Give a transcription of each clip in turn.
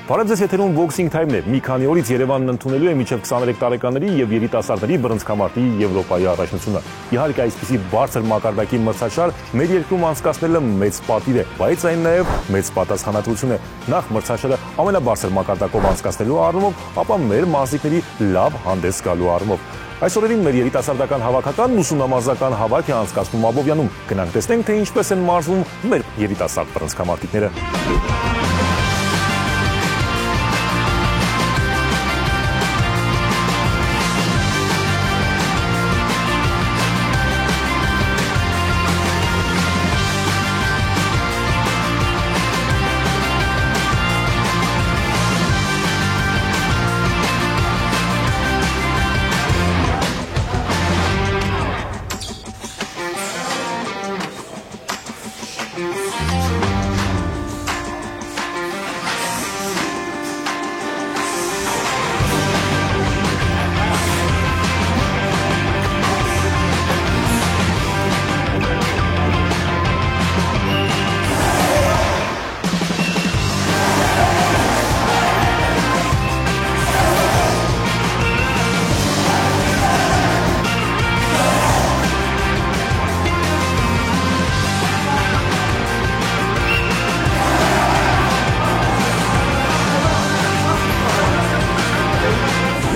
Բարև ձեզ, եթերում Boxing Time-ն է։ Մի քանի օրից Երևանն ընդունելու է մինչև 23 տարեկանների եւ երիտասարդների բռնցքամարտի Եվրոպայի առաջնությունը։ Իհարկե, այսպիսի բարձր մակարդակի մրցաշար մեր երկրում անցկացնելը մեծ պատիվ է, բայց այն նաեւ մեծ պատասխանատվություն է։ Նախ մրցաշարը ամենաբարձր մակարդակով անցկացնելու առումով, ապա մեր մարզիկների լավ հանդես գալու առումով։ Այս օրերին մեր երիտասարդական հավաքական ուսումնամարզական հավաք է անցկացնում Աբովյանում։ Գնանք տեսնենք, թե ինչպես են մարզվում մեր երիտասարդ բռնցքամարտիկները։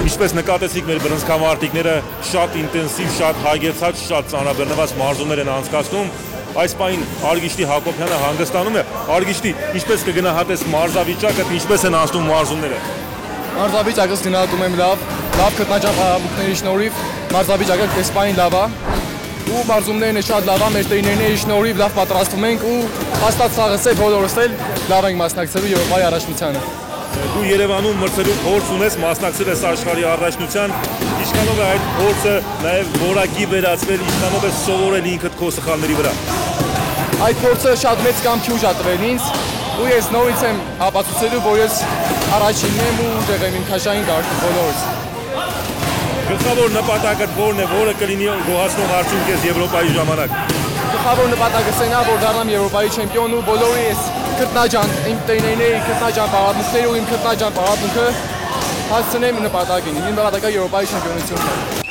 Ինչպես նկատեցիք, մեր բռնցքամարտիկները շատ ինտենսիվ, շատ հագեցած, շատ ծանրաբեռնված մարզումներ են անցկացնում։ Այս պահին Արգիշտի Հակոբյանը հանգստանում է։ Արգիշտի, ինչպես կգնահատես մարզավիճակը, ինչպես են անցնում մարզումները։ Մարզավիճակը գնահատում եմ լավ քննադատությունների շնորհիվ մարզավիճակը այս պահին լավ է։ Ու մարզումներն շատ լավ է, մեր տրեյներների շնորհիվ լավ պատրաստվում ենք ու հաստատ սաղս է բոլորս էլ լավ ենք մասնակցելու Եվրոպայի առաջնությանը։ Դու Երևանում մրցելու փորձ ունես, մասնակցել ես աշխարհի առաջնության, ինչքանով է այդ փորձը նաև որակի վերածվել, ինչքանով է սովորել ինքդ քո սխալների վրա։ Այդ փորձը շատ մեծ կամքի ուժ է տվել ինձ, ու ես նորից եմ ապացուցելու, որ ես առաջինն եմ ու ուժեղ եմ իմ քաշային կարգը բոլորից։ Գլխավոր նպատակը որն է, որը կլինի գոհացնող արդյունք ես Եվրոպայի ժամանակ։ Գլխավոր նպատակը սենա, որ դառնամ Եվրոպայի չեմպիոն ու բոլորի ես քրտնաջան, իմ տրեյներների քրտնաջան պարապմունքները ու իմ քրտնաջան պարապմունքը հասցնեմ նպատակին։ Իմ նպատակը Եվրոպայի չեմպիոնությունն է։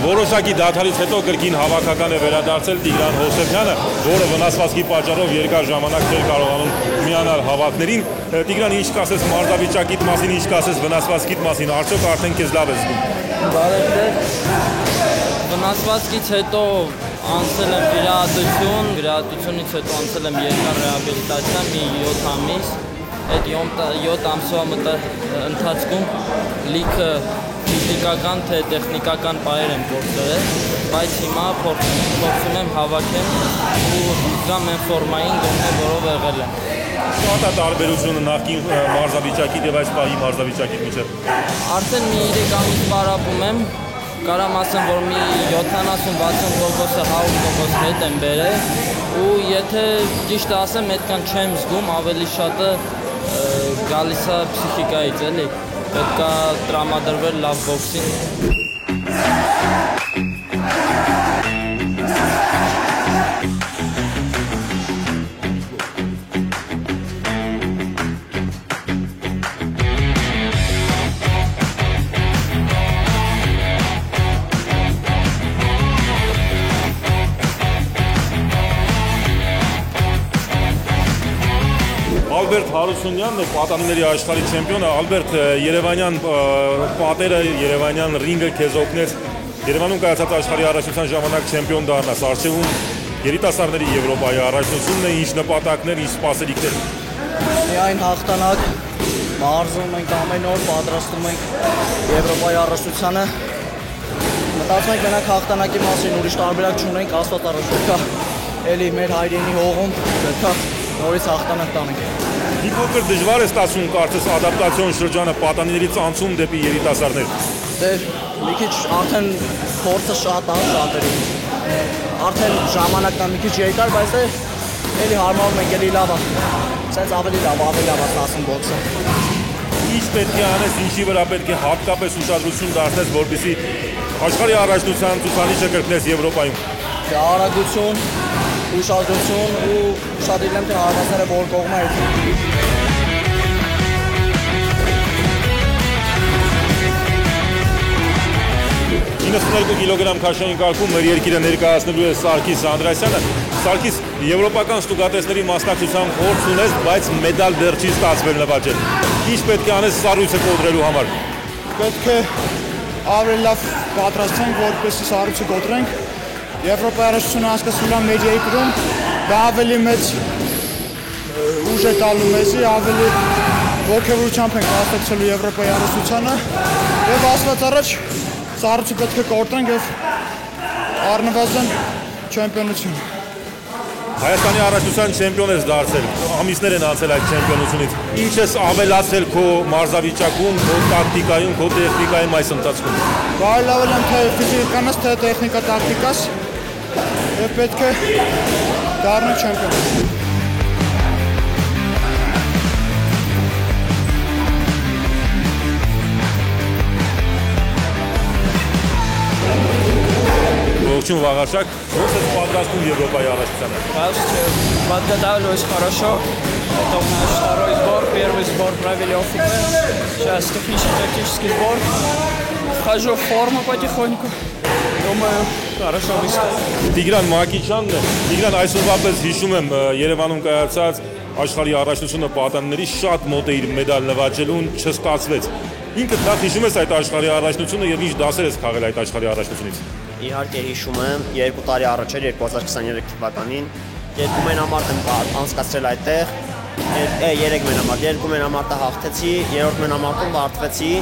Որոշակի դադարից հետո կրկին հավաքական է վերադարձել Տիգրան Հովսեփյանը, որը վնասվածքի պատճառով երկար ժամանակ չէր կարողանում միանալ հավաքներին։ Տիգրան, ինչ կասես մարզավիճակիդ մասին, ինչ կասես վնասվածքիդ մասին, արդյոք արդեն քեզ լավ ես զգում։ Բարև, վնասվածքից հետո անցել եմ վիրահատությունից հետո անցել եմ երկար ռեաբիլիտացիա, մի 7 ամիս։ Այդ 7 ամսվա ընթացքում լիքը ֆիզիկական թե տեխնիկական պայեր եմ գործել, բայց հիմա փորձում եմ հավաքել ու զգամ այն ֆորմային գոնե, որով եղել եմ։ Շատ է տարբերությունը նախկին մարզավիճակի եւ այս պահի մարզավիճակի միջեւ։ Արդեն մի 3 ամիս պարապում եմ, կարամ ասեմ, որ մի 70-60%-ը 100% հետ եմ բերել ու եթե ճիշտ ասեմ, այդքան չեմ զգում, ավելի շատը գալիս է փսիխիկայից, էլի։ Պետք է տրամադրվել լավ բոքսին։ Ալբերտ Հարությունյանն է պատանիների աշխարհի չեմպիոնը։ Ալբերտ, Երևանյան պատերը, Երևանյան ռինգը քեզ օգնեց Երևանում կայացած աշխարհի առաջնության ժամանակ չեմպիոն դառնաս։ Արժևում երիտասարդների Եվրոպայի առաջնությունն է, ինչ նպատակներ, ինչ սպասելիքներ։ Միայն հաղթանակ, մարզում ենք ամեն օր, պատրաստում ենք Եվրոպայի առաջնությանը։ Մտածում ենք մենակ հաղթանակի մասին, ուրիշ տարբերակ չունենք, Աստված առաջնորդա էլի մեր հայրենի հողում, պետք է նորից հաղթանակ տանենք։ Մի փոքր դժվար է ստացվում կարծես ադապտացիոն շրջանը պատանիներից անցում դեպի երիտասարդներ։ Դե մի քիչ արդեն փորձը շատ է շատերին։ Արդեն ժամանակն է մի քիչ երկար, բայց էլի հարմարում ենք, էլի լավ է։ Սենց ավելի լավ է ստացվում բոքսը։ Ինչ պետք է անես, ինչի վրա պետք է հատկապես ուշադրություն դարձնես, որպեսզի աշխարհի առաջնության ցուցանիշը կրկնես Եվրոպայում։ Ասի, արագություն, ուշադրություն ու շատ իրեմ թե հարվածները որ կողմը հետ։ 92 կիլոգրամ քաշային կարգում մեր երկիրը ներկայացնելու է Սարգիս Անդրեասյանը։ Սարգիս, եվրոպական ստուգատեսների մասնակցության փորձ ունես, բայց մեդալ դեռ չի ստացվել նվաճել։ Ինչ պետք է անես սառույցը կոտրելու համար։ Պետք է ավելի լավ պատրաստենք, որպեսզի սառույցը կոտրենք։ Եվրոպայի առաջնությունը հասկացնում է մեր երկրում, դա ավելի մեծ ուժ է տալու մեզի, ավելի ոգևորությամբ ենք մասնակցելու Եվրոպայի առաջնությանը եւ ասված առաջ սառույցը պետք է կոտրենք եւ առնվազն չեմպիոնություն։ Հայաստանի առաջնության չեմպիոն ես դարձել, ամիսներ են անցել այդ չեմպիոնությունից։ Ինչ ես ավելացել քո մարզավիճակում, քո տակտիկայում, քո տեխնիկայում այս ընթացքում։ Բարելավել եմ թե ֆիզիկականս, թե տեխնիկա տակտիկաս եւ պետք է դառնալ չեմպիոն։ Ողջույն Վաղարշակ, ոնց ես պատրաստվում Եվրոպայի առաջնությանը։ Подготавливаюсь хорошо. Это у нас второй сбор. Первый сбор провели ОФП. Сейчас технический сбор. Вхожу в форму потихоньку. Думаю, хорошо выступлю. Տիգրան Մակիչյանն է։ Տիգրան, այսօրվա պես հիշում եմ Երևանում կայացած աշխարհի առաջնությունը պատանների շատ մոտ է իր մեդալ նվաճելուն, չստացվեց։ Ինքդ նախ հիշում ես այդ աշխարհի առաջնությունը եւ ինչ դասեր ես քաղել այդ աշխարհի առաջնությունից։ Իհարկե հիշում եմ 2 տարի առաջ էր 2023 թվականին երկու մենամարտ եմ անցկացրել այդտեղ 3 մենամարտ, 2 մենամարտը հաղթեցի, 3-րդ մենամարտում պարտվեցի,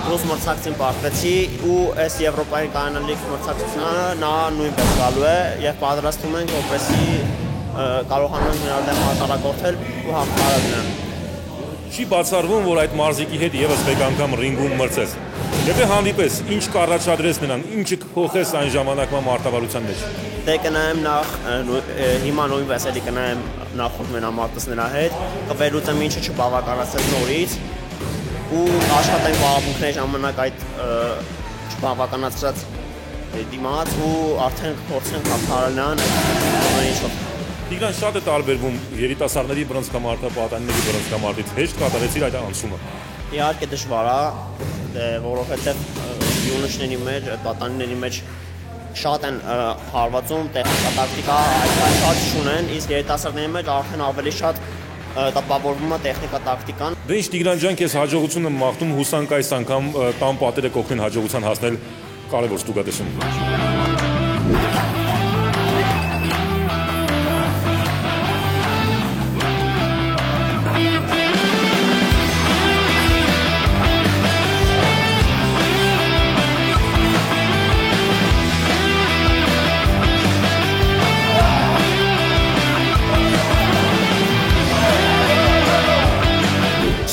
ռուս մրցակցին պարտվեցի ու այս Եվրոպայի կանոնիկ մրցակցությունը նա նույնպես գալու է եւ պատրաստում ենք որպեսզի կարողանանք նրա դեմ հաղթանակորդել ու հաղթահարել նրան։ Չի բացառվում, որ այդ մարզիկի հետ եւս մեկ անգամ ռինգում մրցես։ Եթե հանդիպես, ինչ կառաջադրես նրան, ինչը կփոխես այն ժամանակվա մարտավարության մեջ։ Դե կնայեմ նախ հիմա նույնպես էլի կնայեմ նախորդ մենամարտս նրա հետ, կվերլուծեմ ինչը չբավականացել նորից ու աշխատենք պարապմունքների ժամանակ այդ չբավականացած դիմաց ու արդեն փորձենք հաղթահարել նրան ամեն ինչով։ Տիգրան, շատ է տարբերվում երիտասարդների բռնցքամարտը պատանիների բռնցքամարտից։ Հեշտ կատարեցիր այդ անցումը։ Իհարկե դժվար է, որովհետև յունիշների մեջ, պատանիների մեջ շատ են հարվածում, տեխնիկա, տակտիկա, այդ շատ չունեն, իսկ երիտասարդների մեջ արդեն ավելի շատ տպավորվում է տեխնիկա, տակտիկան։ Դե ինչ Տիգրան ջան, քեզ հաջողություն եմ մաղթում, հուսանք այս անգամ տան պատերը կօգնեն հաջողության հասնել կարևոր ստուգատեսում։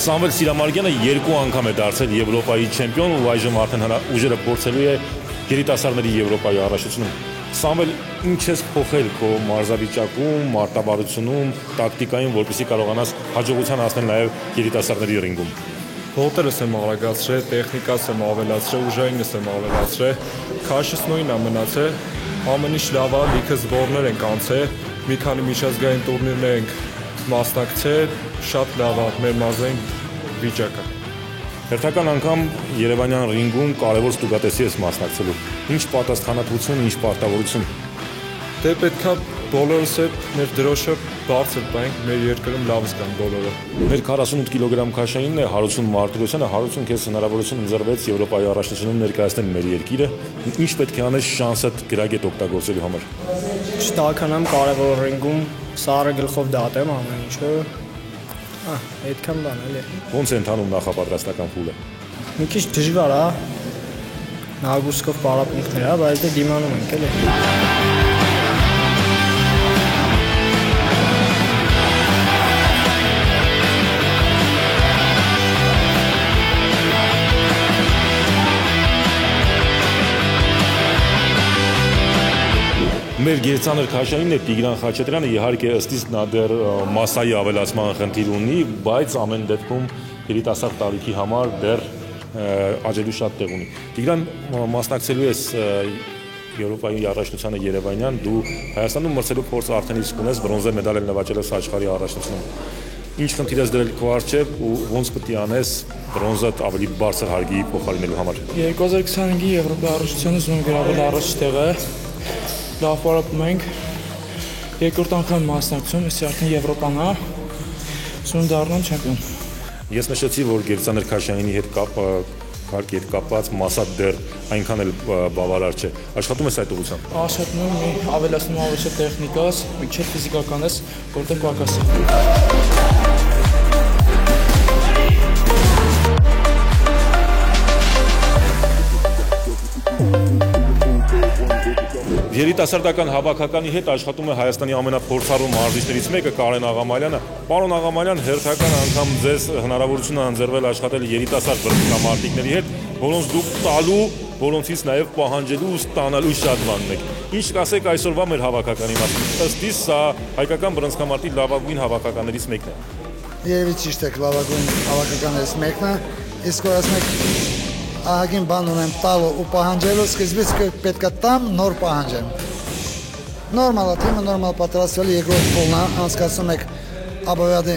Սամվել Սիրամարգյանը 2 անգամ է դարձել Եվրոպայի չեմպիոն ու այժմ արդեն ուժերը փորձելու է երիտասարդների Եվրոպայի առաջնությունում։ Սամվել, ինչ ես փոխել քո մարզավիճակում, մարտավարությունում, տակտիկայում, որպեսզի կարողանաս հաջողության հասնել նաև երիտասարդների ռինգում։ Ոտերս եմ արագացրել, տեխնիկաս եմ ավելացրել, ուժայինս եմ ավելացրել, քաշս նույնն է մնացել, ամեն ինչ լավ է, լիքը զբորներ ենք անցել, մի քանի միջազգային տուրնիրներ ենք մասնակցել, շատ լավ է մեր մարզային վիճակը։ Հերթական անգամ Երևանյան ռինգում կարևոր ստուգատեսի ես մասնակցելու։ Ինչ պատասխանատվություն, ինչ պարտավորություն։ Դե պետքա բոլորս հետ մեր դրոշը բարձր տանք, մեր երկրում լավ զգան բոլորը։ Մեր 48 կիլոգրամ քաշայինն է Հարություն Մարտիրոսյանը, Հարություն քեզ հնարավորություն ընձեռվեց Եվրոպայի առաջնությունում ներկայացնել մեր երկիրը։ Ինչ պետք է անես շանսդ գրագետ օգտագործելու համար։ Չտականամ կարևոր ռինգում, սառը գլխով դատեմ ամեն ինչը։ Այդքան բան էլի։ Ոնց է ընթանում նախապատրաստական փուլը։ Մի քիչ դժվար է։ Նագուսկով պարապմունքներ է, բայց դե դիմանում ենք էլի։ Մեր գերծանր քաշայինն է Տիգրան Խաչատրյանը, իհարկե ըստիս նա դեռ մասսայի ավելացման խնդիր ունի, բայց ամեն դեպքում երիտասարդ տարիքի համար դեռ աճելու շատ տեղ ունի։ Տիգրան, մասնակցելու ես Եվրոպայի առաջնությանը Երևանյան դու Հայաստանում մրցելու փորձ արդեն իսկ ունես, բրոնզե մեդալ էլ նվաճել ես աշխարհի առաջնությունում։ Ինչ խնդիր ես դրել քո առջև ու ոնց պետք է անես բրոնզը ավելի բարձր հարգի փոխարինելու համար։ 2025-ի Եվրոպայի առաջնությանը ուզում եմ գրավել առաջ տեղը։ Լավ պարապում ենք։ Երկրորդ անգամ մասնակցում, իսկ արդեն Եվրոպան է։ Ուզում դառնամ չեմպիոն։ Ես նշեցի, որ Գերցաներ Քաշյանյանի հետ կապված մասա դեռ այնքան էլ բավարար չէ։ Աշխատում ես այդ ուղղությամբ։ Աշխատում եմ ավելացնում ավելի տեխնիկաս, միջև ֆիզիկականս, որտեղ պակաս է։ Երիտասարդական հավաքականի հետ աշխատում է Հայաստանի ամենափորձառու մարզիչներից մեկը Կարեն Աղամալյանը։ Պարոն Աղամալյան, հերթական անգամ ձեզ հնարավորություն է ընձեռվել աշխատել երիտասարդ բռնցքամարտիկների հետ, որոնց դուք տալու, որոնցից նաև պահանջելու ու ստանալու շատ բան եք։ Ինչ կասեք այսօրվա մեր հավաքականի մասին։ Ըստ իս սա հայկական բռնցքամարտի լավագույն հավաքականներից մեկն է։ Երևի ճիշտ եք, լավագույն հավաքականներից մեկն է, իսկ որ ասում եք ահագին բան ունեմ տալու ու պահանջելու, սկզբից պետք է տամ, նոր պահանջեմ։ Նորմալ է, թիմը նորմալ պատրաստվել, երկրորդ փուլն է, անցկացնում եք Աբովյադի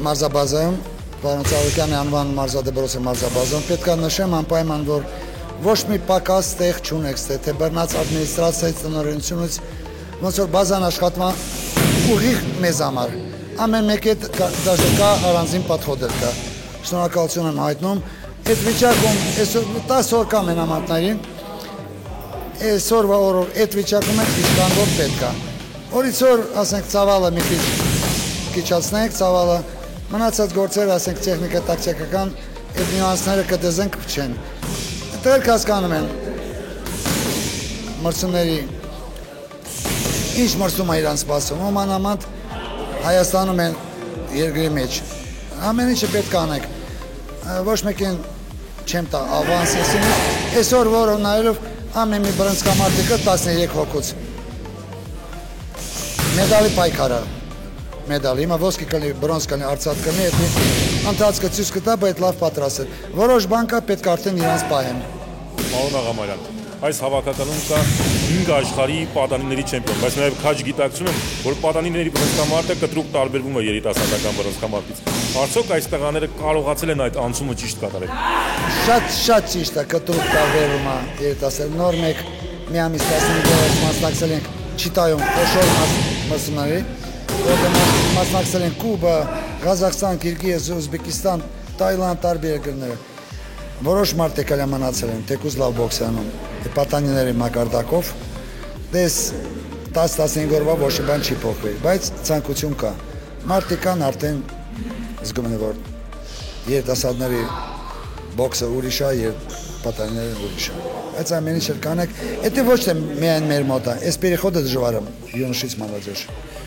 մարզաբազայում, պարոն Ծառուկյանի անվան մարզադպրոցի մարզաբազայում, պետք է նշեմ անպայման, որ ոչ մի պակաս տեղ չունեք, թե բռնած ադմինիստրացիայից, տնօրենությունից, ոնց որ բազան աշխատում ուղիղ մեզ համար։ Ամեն մեկ հետ դաժե կա առանձին պատխոդել կա։ Շնորհակալություն եմ հայտնում։ Այդ վիճակում 10 օր կա մենամարտներին, այսօրվա օրով այդ վիճակում ենք իշխանվող պետք է։ Օրից օր, ասենք, ծավալը մի քիչ կիչացնենք, ծավալը մնացած գործերը, ասենք, տեխնիկա, տակտիկական, այդ նյուանսները կդզենք փչեն։ Դեռ հասկանում են մրցումների ինչ մրցում է իրան սպասում, մանավանդ Հայաստանում են երկրի մեջ։ Ամեն ինչը պետք է անենք։ Ոչ մեկին չեմ տա ավանսեսին, այսօր որը նայելով ամեն մի բռնցքամարտիկը 13 հոգուց։ Մեդալի պայքարը, մեդալ, հիմա ոսկի կլի, բրոնզ կլի, արծաթ կլի, ընթացքը ցույց կտա, բայց լավ պատրաստ է։ Որոշ բան կա, պետք է արդեն իրանց պահեն։ Պարոն Աղամալյան, այս հավաքականում կա 5 աշխարհի պատանիների չեմպիոն, բայց նաև քաջ գիտակցում եմ, որ պատանիների բռնցքամարտը կտրուկ տարբերվում է երիտասարդական բռնցքամարտից։ Արդյոք այս տղաները կարողացել են այդ անցումը ճիշտ կատարել։ Շատ ճիշտ է, կտրուկ տարբերվում է երիտասարդ։ Նոր մեկ մի ամիս 15 օր մասնակցել ենք Չիտայում խոշոր մրցումների, որտեղ մասնակցել են Կուբա, Ղազախստան, Կիրգիզ, Ուզբեկիստան, Թայլանդ, տարբեր երկրներ։ Որոշ մարդիկ էլ մնացել են, թեկուզ լավ բոքսանում, պատանիների մակարդակով, դες 10-15 օրվա ոչ մի բան չի փոխվել, բայց ցանկություն կա։ Մարդիկ կան արդեն զգում են, որ երիտասարդների բոքսը ուրիշ է, պատանիները ուրիշ է։ Այս ամեն ինչը կանեք, դա ոչ թե միայն մեր մոտ է, այս переходը դժվար է յունիշից молодежь։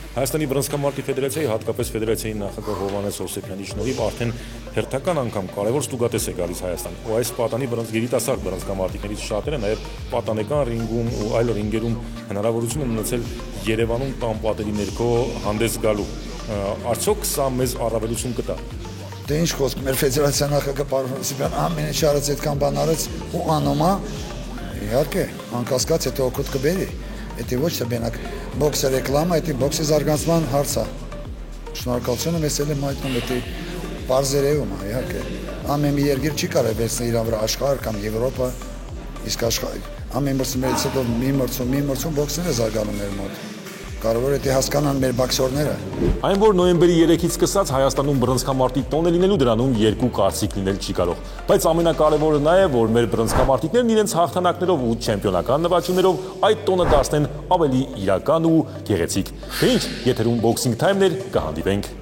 Հայաստանի բռնցքամարտի ֆեդերացիայի, հատկապես ֆեդերացիայի նախագահ Հովհաննես Հովսեփյանի շնորհիվ արդեն հերթական անգամ կարևոր ստուգատես է գալիս Հայաստան։ Ու այս պատանի երիտասարդ բռնցքամարտիկներից շատերը նաև պատանեկան ռինգում ու այլ ռինգերում հնարավորություն են ունեցել Երևանում տան պատերի ներքո հանդես գալու։ Արդյոք սա մեզ առավելություն կտա։ Դե ինչ խոսք, մեր ֆեդերացիա նախագահ պարոն Հովսեփյան ամեն ինչ արեց, այդքան բան արեց ու անում է։ Իհարկե, անկասկած հետո օգուտ կբերի։ Դա ոչ թե բենակ բոքսը ռեկլամա, դա բոքսի զարգացման հարց է։ Շնորհակալություն եմ եսել եմ հայտնում, դա բարձերեում է, իհարկե։ Ամեն մի երկիր չի կարող վերցնել իր վրա աշխարհ կամ Եվրոպա, իսկ ամեն մրցումներից հետո մի մրցում բոքսն է զարգանում մեր մոտ։ Կարևոր է թե հասկանան մեր բոքսորները։ Այն որ նոյեմբերի 3-ից սկսած Հայաստանում բռնցքամարտի տոն է լինելու, դրանում երկու կարծիք լինել չի կարող։ Բայց ամենակարևորը նա է, որ մեր բռնցքամարտիկներն իրենց հաղթանակներով ու չեմպիոնական նվաճումներով այդ տոնը դարձնեն ավելի իրական ու գեղեցիկ։ Թե ինչ, եթերում Boxing Time-ներ, կհանդիպենք